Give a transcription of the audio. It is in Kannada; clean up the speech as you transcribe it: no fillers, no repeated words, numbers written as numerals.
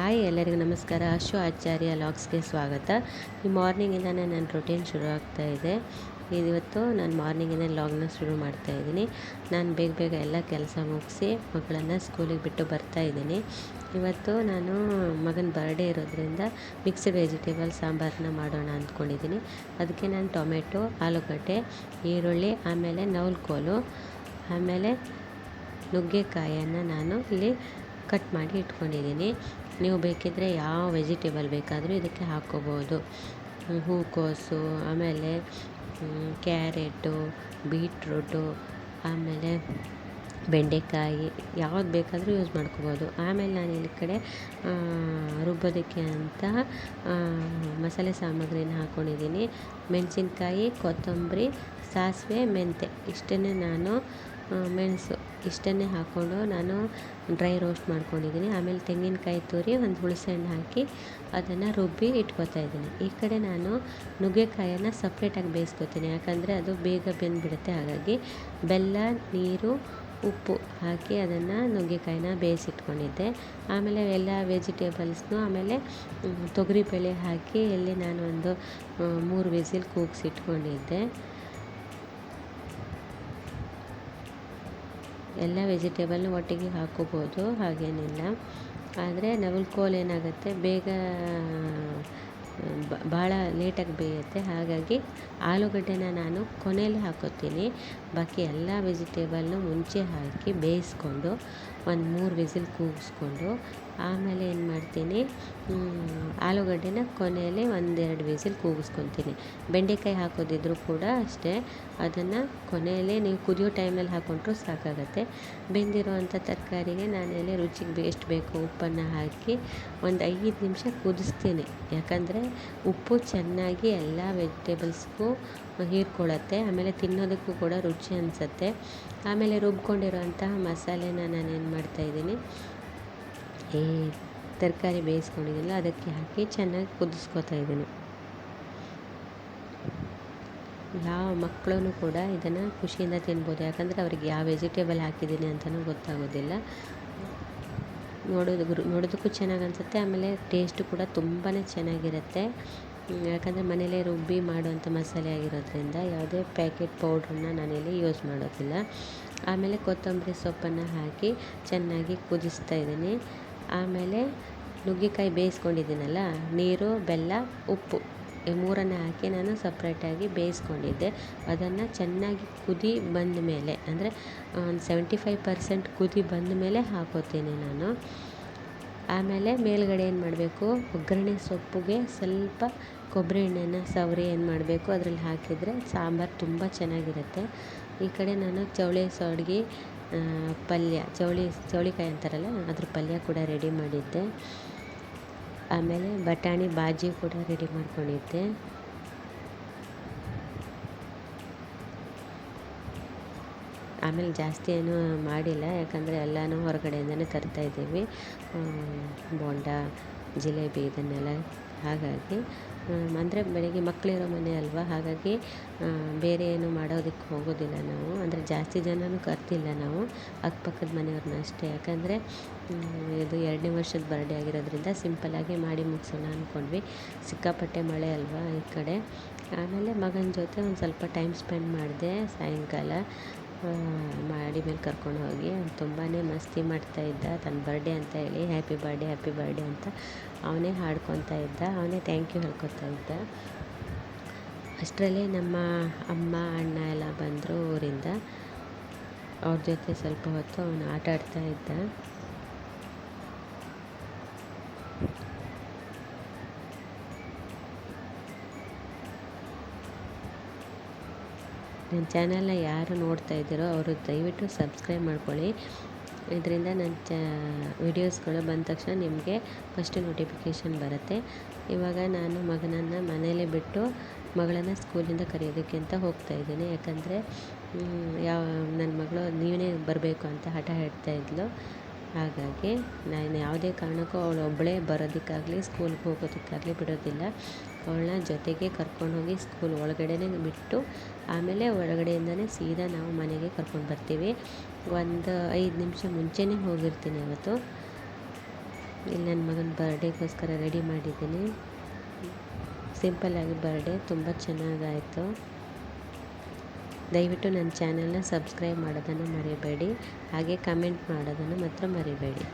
ಹಾಯ್ ಎಲ್ಲರಿಗೂ ನಮಸ್ಕಾರ. ಅಶು ಆಚಾರ್ಯ ಲಾಗ್ಸ್ಗೆ ಸ್ವಾಗತ. ಈ ಮಾರ್ನಿಂಗಿಂದನೇ ನನ್ನ ರೂಟೀನ್ ಶುರು ಆಗ್ತಾ ಇದೆ. ಇವತ್ತು ನಾನು ಮಾರ್ನಿಂಗಿಂದ ಲಾಗ್ನ ಶುರು ಮಾಡ್ತಾ ಇದ್ದೀನಿ. ನಾನು ಬೇಗ ಬೇಗ ಎಲ್ಲ ಕೆಲಸ ಮುಗಿಸಿ ಮಕ್ಕಳನ್ನು ಸ್ಕೂಲಿಗೆ ಬಿಟ್ಟು ಬರ್ತಾ ಇದ್ದೀನಿ. ಇವತ್ತು ನಾನು ಮಗನ ಬರ್ಡೇ ಇರೋದ್ರಿಂದ ಮಿಕ್ಸ್ಡ್ ವೆಜಿಟೇಬಲ್ ಸಾಂಬಾರನ್ನ ಮಾಡೋಣ ಅಂದ್ಕೊಂಡಿದ್ದೀನಿ. ಅದಕ್ಕೆ ನಾನು ಟೊಮೆಟೊ, ಆಲೂಗಡ್ಡೆ, ಈರುಳ್ಳಿ, ಆಮೇಲೆ ನವಲಕೋಲು, ಆಮೇಲೆ ನುಗ್ಗೆಕಾಯನ್ನು ನಾನು ಇಲ್ಲಿ ಕಟ್ ಮಾಡಿ ಇಟ್ಕೊಂಡಿದ್ದೀನಿ. ನೀವು ಬೇಕಿದ್ದರೆ ಯಾವ ವೆಜಿಟೇಬಲ್ ಬೇಕಾದರೂ ಇದಕ್ಕೆ ಹಾಕ್ಕೋಬೋದು. ಹೂಕೋಸು, ಆಮೇಲೆ ಕ್ಯಾರೆಟು, ಬೀಟ್ರೂಟು, ಆಮೇಲೆ ಬೆಂಡೆಕಾಯಿ, ಯಾವ್ದು ಬೇಕಾದರೂ ಯೂಸ್ ಮಾಡ್ಕೋಬೋದು. ಆಮೇಲೆ ನಾನು ಇಲ್ಲಿ ಕಡೆ ರುಬ್ಬೋದಕ್ಕೆ ಅಂತ ಮಸಾಲೆ ಸಾಮಗ್ರಿನ ಹಾಕ್ಕೊಂಡಿದ್ದೀನಿ. ಮೆಣಸಿನ್ಕಾಯಿ, ಕೊತ್ತಂಬರಿ, ಸಾಸಿವೆ, ಮೆಂತೆ ಇಷ್ಟನ್ನೇ ನಾನು ಮೆಣಸು ಇಷ್ಟನ್ನೇ ಹಾಕ್ಕೊಂಡು ನಾನು ಡ್ರೈ ರೋಸ್ಟ್ ಮಾಡ್ಕೊಂಡಿದ್ದೀನಿ. ಆಮೇಲೆ ತೆಂಗಿನಕಾಯಿ ತುರಿ, ಒಂದು ಹುಣಸೆಹಣ್ಣು ಹಾಕಿ ಅದನ್ನು ರುಬ್ಬಿ ಇಟ್ಕೊತಾ ಇದ್ದೀನಿ. ಈ ಕಡೆ ನಾನು ನುಗ್ಗೆಕಾಯನ್ನು ಸಪ್ರೇಟಾಗಿ ಬೇಯಿಸ್ಕೊತೀನಿ, ಯಾಕಂದರೆ ಅದು ಬೇಗ ಬೆಂದುಬಿಡುತ್ತೆ. ಹಾಗಾಗಿ ಬೆಲ್ಲ, ನೀರು, ಉಪ್ಪು ಹಾಕಿ ಅದನ್ನು ನುಗ್ಗೆಕಾಯಿನ ಬೇಯಿಸಿಟ್ಕೊಂಡಿದ್ದೆ. ಆಮೇಲೆ ಎಲ್ಲ ವೆಜಿಟೇಬಲ್ಸ್ನು ಆಮೇಲೆ ತೊಗರಿಬೇಳೆ ಹಾಕಿ ಇಲ್ಲಿ ನಾನು ಒಂದು 3 ವಿಸಿಲ್ ಕೂಗಿಸಿಟ್ಕೊಂಡಿದ್ದೆ. ಎಲ್ಲ ವೆಜಿಟೇಬಲ್ನ ಒಟ್ಟಿಗೆ ಹಾಕ್ಕೋಬೋದು, ಹಾಗೇನಿಲ್ಲ. ಆದರೆ ನವಲಕೋಲು ಏನಾಗುತ್ತೆ, ಬೇಗ ಭಾಳ ಲೇಟಾಗಿ ಬೇಯುತ್ತೆ. ಹಾಗಾಗಿ ಆಲೂಗಡ್ಡೆನ ನಾನು ಕೊನೆಯಲ್ಲಿ ಹಾಕೋತೀನಿ. ಬಾಕಿ ಎಲ್ಲ ವೆಜಿಟೇಬಲ್ನು ಮುಂಚೆ ಹಾಕಿ ಬೇಯಿಸ್ಕೊಂಡು ಒಂದು 3 ವಿಸಿಲ್ ಕೂಗಿಸ್ಕೊಂಡು ಆಮೇಲೆ ಏನು ಮಾಡ್ತೀನಿ, ಆಲೂಗಡ್ಡೆನ ಕೊನೆಯಲ್ಲಿ 1-2 ವಿಸಿಲ್ ಕೂಗಿಸ್ಕೊತೀನಿ. ಬೆಂಡೆಕಾಯಿ ಹಾಕೋದಿದ್ರೂ ಕೂಡ ಅಷ್ಟೇ, ಅದನ್ನು ಕೊನೆಯಲ್ಲೇ ನೀವು ಕುದಿಯೋ ಟೈಮಲ್ಲಿ ಹಾಕ್ಕೊಂಡ್ರೂ ಸಾಕಾಗತ್ತೆ. ಬೆಂದಿರೋವಂಥ ತರಕಾರಿಗೆ ನಾನೆಲ್ಲಿ ರುಚಿಗೆ ಎಷ್ಟು ಬೇಕು ಉಪ್ಪನ್ನು ಹಾಕಿ ಒಂದು 5 ನಿಮಿಷ ಕುದಿಸ್ತೀನಿ. ಯಾಕಂದರೆ ಉಪ್ಪು ಚೆನ್ನಾಗಿ ಎಲ್ಲ ವೆಜಿಟೇಬಲ್ಸ್ಗೂ ಹೀರ್ಕೊಳ್ಳುತ್ತೆ. ಆಮೇಲೆ ತಿನ್ನೋದಕ್ಕೂ ಕೂಡ ರುಚಿ ಅನಿಸುತ್ತೆ. ಆಮೇಲೆ ರುಬ್ಕೊಂಡಿರೋಂತಹ ಮಸಾಲೆನ ನಾನೇನು ಮಾಡ್ತಾಯಿದ್ದೀನಿ, ಈ ತರಕಾರಿ ಬೇಯಿಸ್ಕೊಂಡಿದ್ದಿಲ್ಲ ಅದಕ್ಕೆ ಹಾಕಿ ಚೆನ್ನಾಗಿ ಕುದಿಸ್ಕೊತಾ ಇದ್ದೀನಿ. ಯಾವ ಮಕ್ಕಳೂ ಕೂಡ ಇದನ್ನು ಖುಷಿಯಿಂದ ತಿನ್ಬೋದು, ಯಾಕಂದರೆ ಅವ್ರಿಗೆ ಯಾವ ವೆಜಿಟೇಬಲ್ ಹಾಕಿದ್ದೀನಿ ಅಂತಲೂ ಗೊತ್ತಾಗೋದಿಲ್ಲ. ನೋಡೋದಕ್ಕೂ ಚೆನ್ನಾಗಿ ಅನಿಸುತ್ತೆ. ಆಮೇಲೆ ಟೇಸ್ಟು ಕೂಡ ತುಂಬಾ ಚೆನ್ನಾಗಿರುತ್ತೆ. ಯಾಕಂದರೆ ಮನೇಲೇ ರುಬ್ಬಿ ಮಾಡುವಂಥ ಮಸಾಲೆ ಆಗಿರೋದ್ರಿಂದ ಯಾವುದೇ ಪ್ಯಾಕೆಟ್ ಪೌಡ್ರನ್ನ ನಾನಿಲ್ಲಿ ಯೂಸ್ ಮಾಡೋದಿಲ್ಲ. ಆಮೇಲೆ ಕೊತ್ತಂಬರಿ ಸೊಪ್ಪನ್ನು ಹಾಕಿ ಚೆನ್ನಾಗಿ ಕುದಿಸ್ತಾ ಇದ್ದೀನಿ. ಆಮೇಲೆ ನುಗ್ಗೆಕಾಯಿ ಬೇಯಿಸ್ಕೊಂಡಿದ್ದೀನಲ್ಲ, ನೀರು, ಬೆಲ್ಲ, ಉಪ್ಪು ಈ 3 ಹಾಕಿ ನಾನು ಸಪ್ರೇಟಾಗಿ ಬೇಯಿಸ್ಕೊಂಡಿದ್ದೆ. ಅದನ್ನು ಚೆನ್ನಾಗಿ ಕುದಿ ಬಂದ ಮೇಲೆ, ಅಂದರೆ ಒಂದು 75% ಕುದಿ ಬಂದ ಮೇಲೆ ಹಾಕೋತೀನಿ ನಾನು. ಆಮೇಲೆ ಮೇಲ್ಗಡೆ ಏನು ಮಾಡಬೇಕು, ಒಗ್ಗರಣೆ ಸೊಪ್ಪಿಗೆ ಸ್ವಲ್ಪ ಕೊಬ್ಬರಿ ಎಣ್ಣೆನ ಸವರಿ ಏನು ಮಾಡಬೇಕು ಅದರಲ್ಲಿ ಹಾಕಿದರೆ ಸಾಂಬಾರು ತುಂಬ ಚೆನ್ನಾಗಿರುತ್ತೆ. ಈ ಕಡೆ ನಾನು ಚೌಳಿ ಸೊಡ್ಗಿ ಪಲ್ಯ, ಚೌಳಿಕಾಯಿ ಅಂತಾರಲ್ಲ ಅದ್ರ ಪಲ್ಯ ಕೂಡ ರೆಡಿ ಮಾಡಿದ್ದೆ. ಆಮೇಲೆ ಬಟಾಣಿ ಬಾಜಿ ಕೂಡ ರೆಡಿ ಮಾಡ್ಕೊಂಡಿದ್ದೆ. ಆಮೇಲೆ ಜಾಸ್ತಿ ಏನೂ ಮಾಡಿಲ್ಲ, ಯಾಕಂದರೆ ಎಲ್ಲನೂ ಹೊರಗಡೆಯಿಂದನೇ ತರ್ತಾಯಿದ್ದೀವಿ, ಬೋಂಡ, ಜಿಲೇಬಿ ಇದನ್ನೆಲ್ಲ. ಹಾಗಾಗಿ ಅಂದರೆ ಬೆಳಿಗ್ಗೆ ಮಕ್ಕಳಿರೋ ಮನೆ ಅಲ್ವಾ, ಹಾಗಾಗಿ ಬೇರೆ ಏನು ಮಾಡೋದಕ್ಕೆ ಹೋಗೋದಿಲ್ಲ ನಾವು. ಅಂದರೆ ಜಾಸ್ತಿ ಜನನೂ ಕರ್ತಿಲ್ಲ ನಾವು, ಅಕ್ಕಪಕ್ಕದ ಮನೆಯವ್ರನ್ನ ಅಷ್ಟೇ. ಯಾಕಂದರೆ ಇದು 2ನೇ ವರ್ಷದ ಬರ್ಡೇ ಆಗಿರೋದ್ರಿಂದ ಸಿಂಪಲ್ಲಾಗಿ ಮಾಡಿ ಮುಗಿಸೋಣ ಅಂದ್ಕೊಂಡ್ವಿ. ಸಿಕ್ಕಾಪಟ್ಟೆ ಮಳೆ ಅಲ್ವಾ ಈ ಕಡೆ. ಆಮೇಲೆ ಮಗನ ಜೊತೆ ಒಂದು ಸ್ವಲ್ಪ ಟೈಮ್ ಸ್ಪೆಂಡ್ ಮಾಡಿದೆ ಸಾಯಂಕಾಲ. ಮಾಡಿ ಮೇಲೆ ಕರ್ಕೊಂಡು ಹೋಗಿ ತುಂಬಾ ಮಸ್ತಿ ಮಾಡ್ತಾಯಿದ್ದ. ತನ್ನ ಬರ್ಡೇ ಅಂತ ಹೇಳಿ ಹ್ಯಾಪಿ ಬರ್ಡೇ ಅಂತ ಅವನೇ ಹಾಡ್ಕೊತಾ ಇದ್ದ, ಅವನೇ ಥ್ಯಾಂಕ್ ಯು ಹೇಳ್ಕೊತಾ ಇದ್ದ. ಅಷ್ಟರಲ್ಲೇ ನಮ್ಮ ಅಮ್ಮ, ಅಣ್ಣ ಎಲ್ಲ ಬಂದರು ಊರಿಂದ. ಅವ್ರ ಜೊತೆ ಸ್ವಲ್ಪ ಹೊತ್ತು ಅವನು ಆಟ ಆಡ್ತಾ ಇದ್ದ. ನನ್ನ ಚಾನಲ್ನ ಯಾರು ನೋಡ್ತಾ ಇದ್ದೀರೋ ಅವರು ದಯವಿಟ್ಟು ಸಬ್ಸ್ಕ್ರೈಬ್ ಮಾಡ್ಕೊಳ್ಳಿ. ಇದರಿಂದ ನನ್ನ ವಿಡಿಯೋಸ್ಗಳು ಬಂದ ತಕ್ಷಣ ನಿಮಗೆ ಫಸ್ಟ್ ನೋಟಿಫಿಕೇಷನ್ ಬರುತ್ತೆ. ಇವಾಗ ನಾನು ಮಗನನ್ನು ಮನೇಲೇ ಬಿಟ್ಟು ಮಗಳನ್ನು ಸ್ಕೂಲಿಂದ ಕರೆಯೋದಕ್ಕೆ ಅಂತ ಹೋಗ್ತಾಯಿದ್ದೀನಿ. ಯಾಕಂದರೆ ನನ್ನ ಮಗಳು ನೀವೇ ಬರಬೇಕು ಅಂತ ಹಠ ಹೇಳ್ತಾಯಿದ್ಲು. ಹಾಗಾಗಿ ನಾನು ಯಾವುದೇ ಕಾರಣಕ್ಕೂ ಅವಳು ಒಬ್ಬಳೇ ಬರೋದಕ್ಕಾಗಲಿ ಸ್ಕೂಲ್ಗೆ ಹೋಗೋದಕ್ಕಾಗಲಿ ಬಿಡೋದಿಲ್ಲ. ಅವಳನ್ನ ಜೊತೆಗೆ ಕರ್ಕೊಂಡೋಗಿ ಸ್ಕೂಲ್ ಒಳಗಡೆನೇ ಬಿಟ್ಟು ಆಮೇಲೆ ಒಳಗಡೆಯಿಂದನೇ ಸೀದಾ ನಾವು ಮನೆಗೆ ಕರ್ಕೊಂಡು ಬರ್ತೀವಿ. ಒಂದು 5 ನಿಮಿಷ ಮುಂಚೆನೇ ಹೋಗಿರ್ತೀನಿ ಅವತ್ತು. ಇಲ್ಲಿ ನನ್ನ ಮಗನ ಬರ್ಡೇಗೋಸ್ಕರ ರೆಡಿ ಮಾಡಿದ್ದೀನಿ. ಸಿಂಪಲ್ಲಾಗಿ ಬರ್ಡೇ ತುಂಬ ಚೆನ್ನಾಗಾಯಿತು. ದಯವಿಟ್ಟು ನನ್ನ ಚಾನಲ್ನ ಸಬ್ಸ್ಕ್ರೈಬ್ ಮಾಡೋದನ್ನು ಮರಿಬೇಡಿ, ಹಾಗೆ ಕಮೆಂಟ್ ಮಾಡೋದನ್ನು ಮಾತ್ರ ಮರಿಬೇಡಿ.